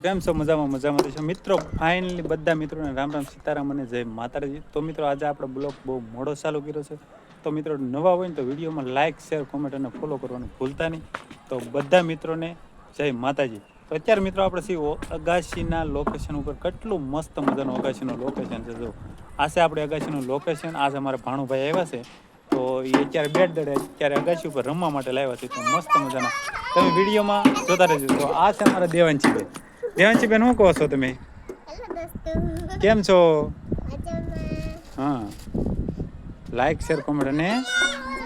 કેમ છો? મજામાં છો મિત્રો? ફાઇનલી બધા મિત્રોને રામ રામ સીતારામ અને જય માતાજી. તો મિત્રો આજે આપણો બ્લોગ બહુ મોડો ચાલુ કર્યો છે. તો મિત્રો નવા હોય ને તો વિડીયોમાં લાઇક શેર કોમેન્ટ અને ફોલો કરવાનું ભૂલતા નહીં. તો બધા મિત્રોને જય માતાજી. તો અત્યારે મિત્રો આપણે છીએ અગાશીના લોકેશન ઉપર. કેટલું મસ્ત મજાનું અગાશીનું લોકેશન છે. જો આ છે આપણે અગાશીનું લોકેશન. આજે અમારા ભાણુભાઈ આવ્યા છે. તો એ અત્યારે બેટ દડે અત્યારે અગાશી ઉપર રમવા માટે લાવ્યા છે. તો મસ્ત મજાના તમે વિડીયોમાં જોતા રહેજો. તો આ છે અમારા દેવાંશીબેન. દેવાંશીબેન શું કહો છો તમે? કેમ છો? હા, લાઈક શેર કોમેન્ટ અને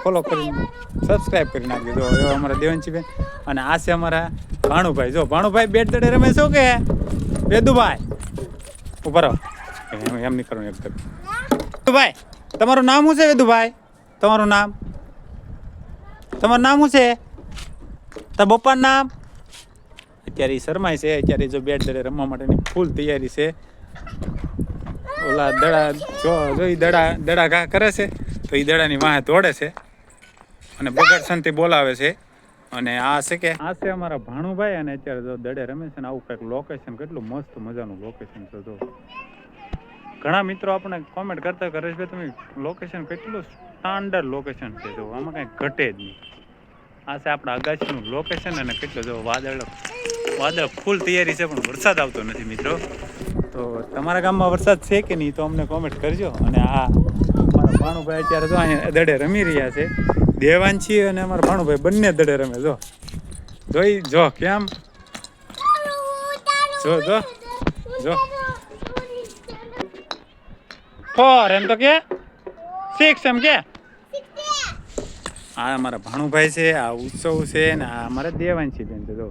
ફોલો કરી સબસ્ક્રાઈબ કરી નાખજો. જો એવા અમારા દેવાંશીબેન અને આ છે અમારા ભાણુભાઈ. જો ભાણુભાઈ બેટ દડે રમે છો કે વેદુભાઈ ઉપર એમ નહીં કરવાનું. એક વેદુભાઈ તમારું નામ શું છે? વેદુભાઈ તમારું નામ શું છે? તારા પપ્પાનું નામ? અત્યારે શરમાય છે. અત્યારે જો બેટ દડે રમવા માટેની ફૂલ તૈયારી છે. ઓલા દડા જો એ દડા ઘા કરે છે તો એ દડાની વાહે દોડે છે અને બગડસનથી બોલાવે છે. અને આ છે અમારા ભાણુભાઈ અને અત્યારે જો દડે રમે છે ને આવું કંઈક લોકેશન કેટલું મસ્ત મજાનું લોકેશન છે. જો ઘણા મિત્રો આપણે કોમેન્ટ કરતા કરે છે તમે લોકેશન કેટલું સ્ટાન્ડર્ડ લોકેશન છે. જો આમાં કાંઈ ઘટે જ નહીં. આ છે આપણા અગાશીનું લોકેશન અને કેટલું જો વાદળ ફૂલ તૈયારી છે પણ વરસાદ આવતો નથી મિત્રો. તો તમારા ગામમાં વરસાદ છે કે નહીં તો અમને કોમેન્ટ કરજો. અને આ અમારા ભાણુભાઈ અત્યારે જો અહીંયા દડે રમી રહ્યા છે. દેવાંશી અને અમારા ભાણુભાઈ બંને દડે રમે. જો કેમ જો ફોર એમ તો કે 6 એમ કે. આ અમારા ભાણુભાઈ છે, આ ઉત્સવ છે ને આ અમારા દેવાંશીબેન છે. જો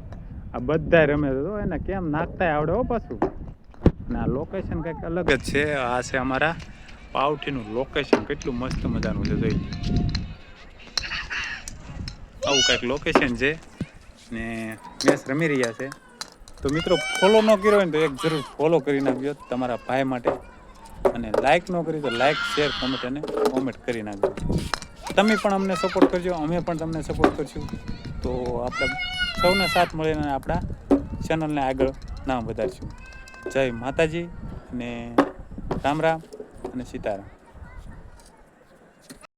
આ બધા રમે તો એને કેમ નાખતા આવડે હો પાછું. અને આ લોકેશન કંઈક અલગ જ છે. આ છે અમારા પાવઠીનું લોકેશન. કેટલું મસ્ત મજાનું છે. જોઈ આવું કંઈક લોકેશન છે ને મેચ રમી રહ્યા છે. તો મિત્રો ફોલો ન કર્યો હોય ને તો એક જરૂર ફોલો કરી નાખજો તમારા ભાઈ માટે. અને લાઇક ન કરી તો લાઇક શેર કોમેન્ટ કરી નાખજો. તમે પણ અમને સપોર્ટ કરજો, અમે પણ તમને સપોર્ટ કરશું. તો આપણે સૌને સાથ મળીને આપણા ચેનલને આગળ નામ વધારશું. જય માતાજી અને રામ રામ અને સીતારામ.